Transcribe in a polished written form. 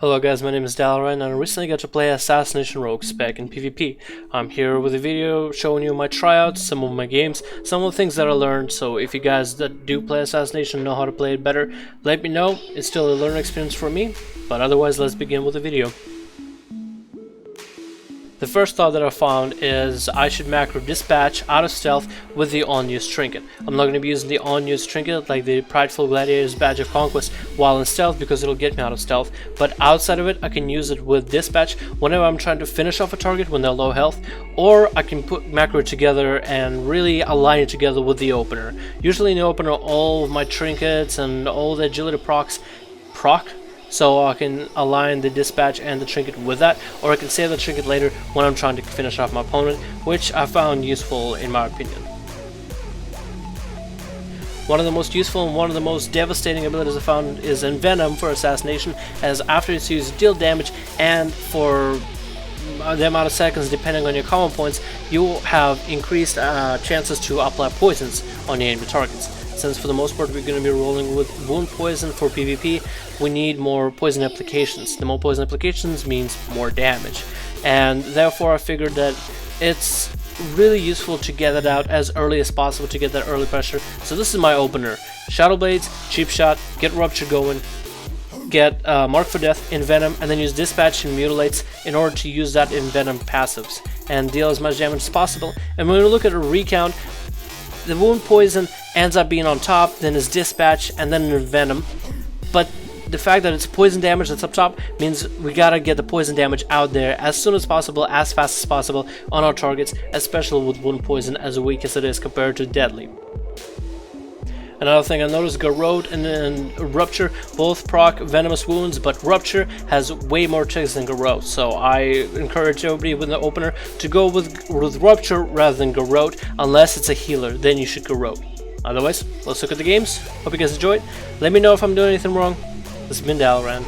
Hello guys, my name is Dalaran and I recently got to play Assassination Rogues back in PvP. I'm here with a video showing you my tryouts, some of my games, some of the things that I learned, so if you guys that do play Assassination know how to play it better, let me know. It's still a learning experience for me, but otherwise let's begin with the video. The first thought that I found is I should macro Dispatch out of stealth with the on-use trinket. I'm not going to be using the on-use trinket like the Prideful Gladiator's Badge of Conquest while in stealth because it'll get me out of stealth, but outside of it I can use it with Dispatch whenever I'm trying to finish off a target when they're low health, or I can put macro together and really align it together with the opener. Usually in the opener all of my trinkets and all the agility procs proc, so I can align the Dispatch and the trinket with that, or I can save the trinket later when I'm trying to finish off my opponent, which I found useful in my opinion. One of the most useful and one of the most devastating abilities I found is Envenom for Assassination, as after it's used deal damage, and for the amount of seconds depending on your common points, you will have increased chances to apply poisons on your enemy targets. Since for the most part we're going to be rolling with wound poison for PvP, we need more poison applications. The more poison applications means more damage, and therefore I figured that it's really useful to get it out as early as possible to get that early pressure. So this is my opener: Shadow Blades, Cheap Shot, get Rupture going, get Mark for Death, Envenom, and then use Dispatch and Mutilates in order to use that Envenom passives and deal as much damage as possible. And when we look at a recount, the wound poison ends up being on top, then is Dispatch, and then Envenom. But the fact that it's poison damage that's up top means we gotta get the poison damage out there as soon as possible, as fast as possible on our targets, especially with wound poison as weak as it is compared to deadly. Another thing I noticed, Garrote and Rupture both proc venomous wounds, but Rupture has way more ticks than Garrote, so I encourage everybody with the opener to go with Rupture rather than Garrote, unless it's a healer, then you should Garrote. Otherwise, let's look at the games. Hope you guys enjoyed. Let me know if I'm doing anything wrong. This has been Dalaran.